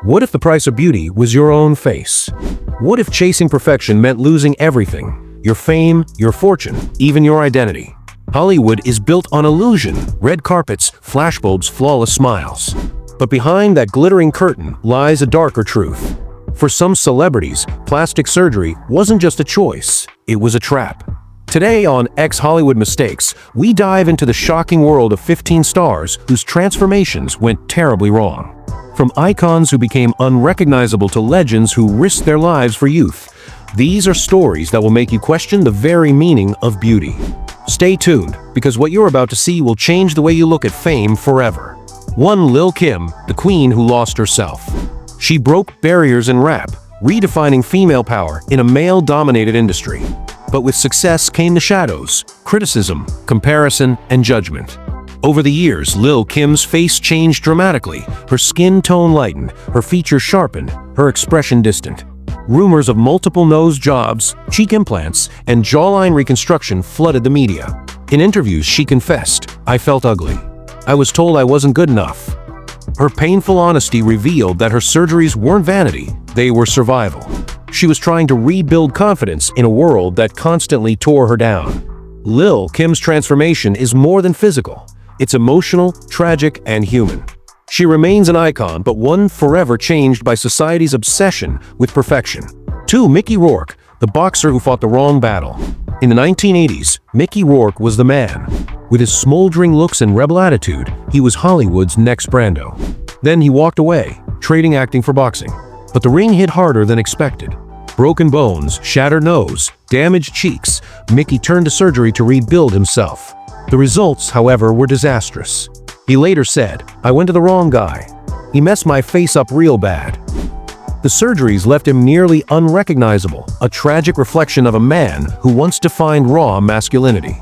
What if the price of beauty was your own face? What if chasing perfection meant losing everything? Your fame, your fortune, even your identity. Hollywood is built on illusion, red carpets, flashbulbs, flawless smiles. But behind that glittering curtain lies a darker truth. For some celebrities, plastic surgery wasn't just a choice, it was a trap. Today on Hollywood Mistakes, we dive into the shocking world of 15 stars whose transformations went terribly wrong. From icons who became unrecognizable to legends who risked their lives for youth, these are stories that will make you question the very meaning of beauty. Stay tuned, because what you're about to see will change the way you look at fame forever. 1. Lil' Kim, the queen who lost herself. She broke barriers in rap, redefining female power in a male-dominated industry. But with success came the shadows, criticism, comparison, and judgment. Over the years, Lil' Kim's face changed dramatically. Her skin tone lightened, her features sharpened, her expression distant. Rumors of multiple nose jobs, cheek implants, and jawline reconstruction flooded the media. In interviews, she confessed, "I felt ugly. I was told I wasn't good enough." Her painful honesty revealed that her surgeries weren't vanity, they were survival. She was trying to rebuild confidence in a world that constantly tore her down. Lil' Kim's transformation is more than physical. It's emotional, tragic, and human. She remains an icon, but one forever changed by society's obsession with perfection. 2. Mickey Rourke, the boxer who fought the wrong battle. In the 1980s, Mickey Rourke was the man. With his smoldering looks and rebel attitude, he was Hollywood's next Brando. Then he walked away, trading acting for boxing. But the ring hit harder than expected. Broken bones, shattered nose, damaged cheeks, Mickey turned to surgery to rebuild himself. The results, however, were disastrous. He later said, "I went to the wrong guy. He messed my face up real bad." The surgeries left him nearly unrecognizable, a tragic reflection of a man who once defined raw masculinity.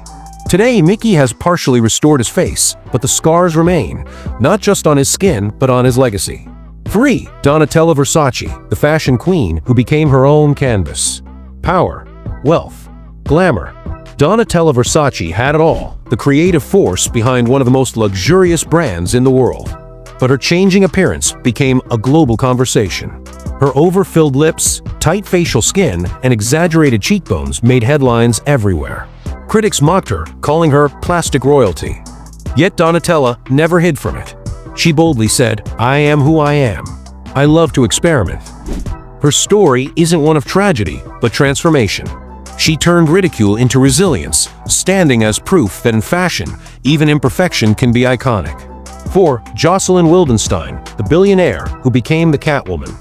Today, Mickey has partially restored his face, but the scars remain, not just on his skin, but on his legacy. 3. Donatella Versace, the fashion queen who became her own canvas. Power, wealth, glamour. Donatella Versace had it all, the creative force behind one of the most luxurious brands in the world. But her changing appearance became a global conversation. Her overfilled lips, tight facial skin, and exaggerated cheekbones made headlines everywhere. Critics mocked her, calling her plastic royalty. Yet Donatella never hid from it. She boldly said, "I am who I am. I love to experiment." Her story isn't one of tragedy, but transformation. She turned ridicule into resilience, standing as proof that in fashion, even imperfection can be iconic. 4. Jocelyn Wildenstein, the billionaire who became the Catwoman.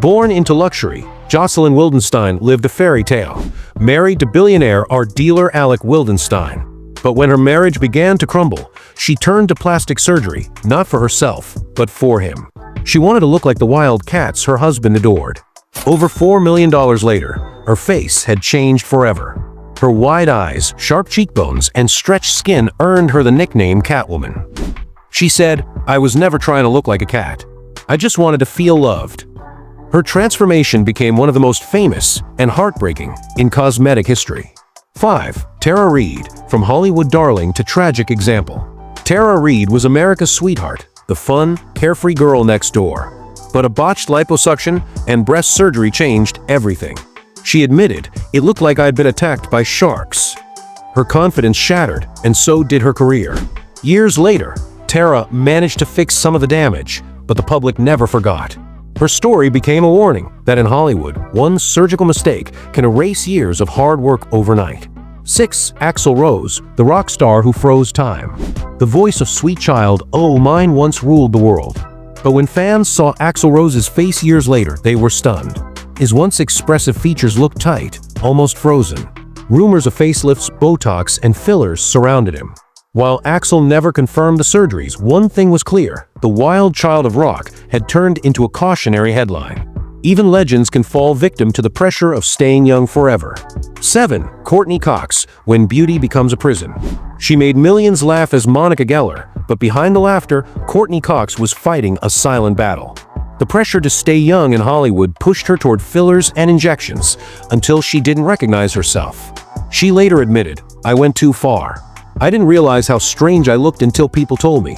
Born into luxury, Jocelyn Wildenstein lived a fairy tale, married to billionaire art dealer Alec Wildenstein. But when her marriage began to crumble, she turned to plastic surgery, not for herself, but for him. She wanted to look like the wild cats her husband adored. Over $4 million later, her face had changed forever. Her wide eyes, sharp cheekbones, and stretched skin earned her the nickname Catwoman. She said, "I was never trying to look like a cat. I just wanted to feel loved." Her transformation became one of the most famous and heartbreaking in cosmetic history. 5. Tara Reid, from Hollywood darling to tragic example. Tara Reid was America's sweetheart, the fun, carefree girl next door. But a botched liposuction and breast surgery changed everything. She admitted, "It looked like I'd been attacked by sharks." Her confidence shattered, and so did her career. Years later, Tara managed to fix some of the damage, but the public never forgot. Her story became a warning that in Hollywood, one surgical mistake can erase years of hard work overnight. 6. Axl Rose, the rock star who froze time. The voice of Sweet Child O' Mine once ruled the world. But when fans saw Axl Rose's face years later, they were stunned. His once expressive features looked tight, almost frozen. Rumors of facelifts, Botox, and fillers surrounded him. While Axl never confirmed the surgeries, one thing was clear: the wild child of rock had turned into a cautionary headline. Even legends can fall victim to the pressure of staying young forever. 7. Courtney Cox, when beauty becomes a prison. She made millions laugh as Monica Geller, but behind the laughter, Courtney Cox was fighting a silent battle. The pressure to stay young in Hollywood pushed her toward fillers and injections until she didn't recognize herself. She later admitted, "I went too far. I didn't realize how strange I looked until people told me."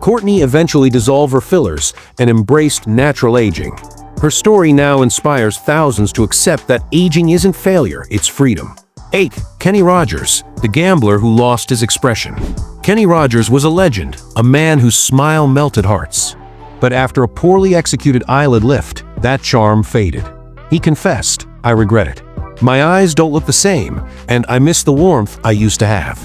Courtney eventually dissolved her fillers and embraced natural aging. Her story now inspires thousands to accept that aging isn't failure, it's freedom. 8. Kenny Rogers, the gambler who lost his expression. Kenny Rogers was a legend, a man whose smile melted hearts. But after a poorly executed eyelid lift, that charm faded. He confessed, "I regret it. My eyes don't look the same, and I miss the warmth I used to have."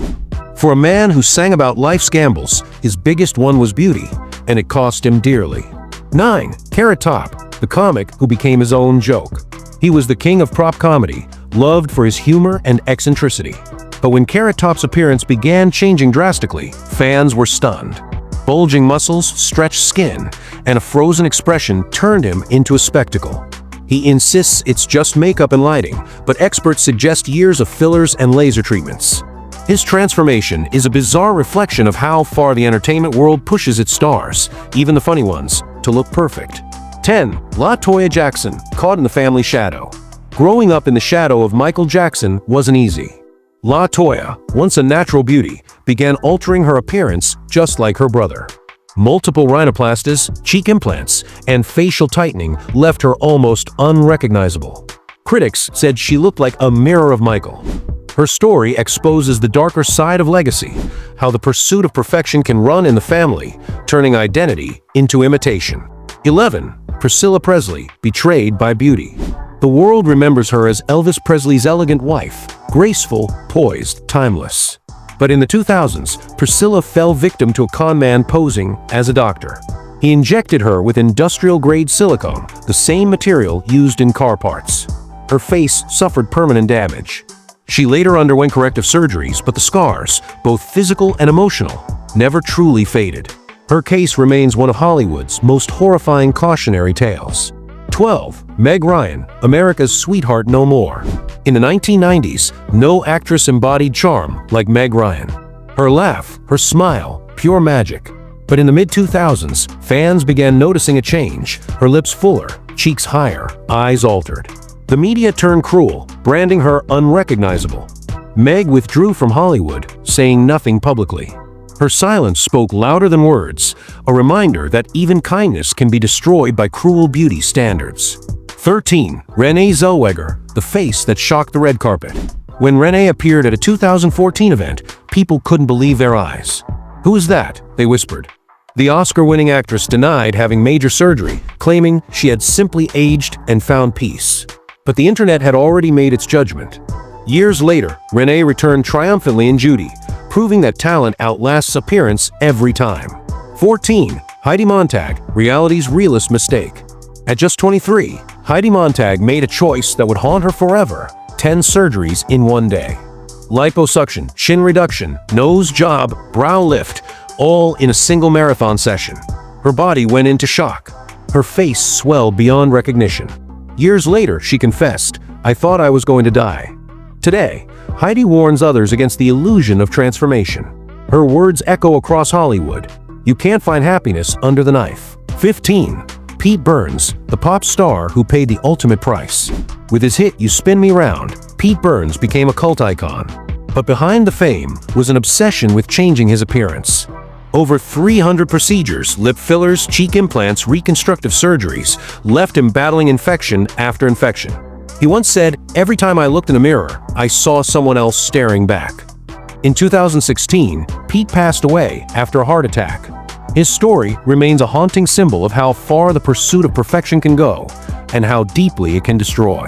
For a man who sang about life's gambles, his biggest one was beauty, and it cost him dearly. 9. Carrot Top, the comic who became his own joke. He was the king of prop comedy, loved for his humor and eccentricity. But when Carrot Top's appearance began changing drastically, fans were stunned. Bulging muscles, stretched skin, and a frozen expression turned him into a spectacle. He insists it's just makeup and lighting, but experts suggest years of fillers and laser treatments. His transformation is a bizarre reflection of how far the entertainment world pushes its stars, even the funny ones, to look perfect. 10. La Toya Jackson, caught in the family shadow. Growing up in the shadow of Michael Jackson wasn't easy. La Toya, once a natural beauty, began altering her appearance just like her brother. Multiple rhinoplasties, cheek implants, and facial tightening left her almost unrecognizable. Critics said she looked like a mirror of Michael. Her story exposes the darker side of legacy, how the pursuit of perfection can run in the family, turning identity into imitation. 11. Priscilla Presley, betrayed by beauty. The world remembers her as Elvis Presley's elegant wife, graceful, poised, timeless. But in the 2000s, Priscilla fell victim to a con man posing as a doctor. He injected her with industrial-grade silicone, the same material used in car parts. Her face suffered permanent damage. She later underwent corrective surgeries, but the scars, both physical and emotional, never truly faded. Her case remains one of Hollywood's most horrifying cautionary tales. 12. Meg Ryan, America's Sweetheart No More. In the 1990s, no actress embodied charm like Meg Ryan. Her laugh, her smile, pure magic. But in the mid-2000s, fans began noticing a change. Her lips fuller, cheeks higher, eyes altered. The media turned cruel, branding her unrecognizable. Meg withdrew from Hollywood, saying nothing publicly. Her silence spoke louder than words, a reminder that even kindness can be destroyed by cruel beauty standards. 13. Renee Zellweger, the face that shocked the red carpet. When Renee appeared at a 2014 event, people couldn't believe their eyes. "Who is that?" they whispered. The Oscar-winning actress denied having major surgery, claiming she had simply aged and found peace. But the internet had already made its judgment. Years later, Renee returned triumphantly in Judy, proving that talent outlasts appearance every time. 14. Heidi Montag, reality's realest mistake. At just 23, Heidi Montag made a choice that would haunt her forever: 10 surgeries in one day. Liposuction, chin reduction, nose job, brow lift, all in a single marathon session. Her body went into shock. Her face swelled beyond recognition. Years later, she confessed, "I thought I was going to die." Today, Heidi warns others against the illusion of transformation. Her words echo across Hollywood. You can't find happiness under the knife. 15. Pete Burns, the pop star who paid the ultimate price. With his hit You Spin Me Round, Pete Burns became a cult icon. But behind the fame was an obsession with changing his appearance. Over 300 procedures, lip fillers, cheek implants, reconstructive surgeries, left him battling infection after infection. He once said, "Every time I looked in a mirror, I saw someone else staring back." In 2016, Pete passed away after a heart attack. His story remains a haunting symbol of how far the pursuit of perfection can go and how deeply it can destroy.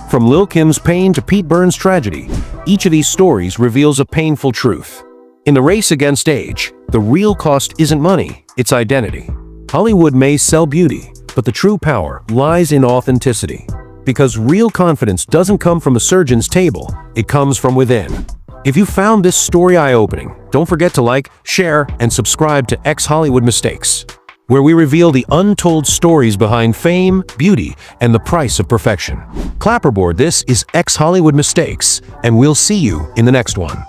From Lil' Kim's pain to Pete Burns' tragedy, each of these stories reveals a painful truth. In the race against age, the real cost isn't money, it's identity. Hollywood may sell beauty, but the true power lies in authenticity. Because real confidence doesn't come from a surgeon's table, it comes from within. If you found this story eye-opening, don't forget to like, share, and subscribe to X Hollywood Mistakes, where we reveal the untold stories behind fame, beauty, and the price of perfection. Clapperboard, this is X Hollywood Mistakes, and we'll see you in the next one.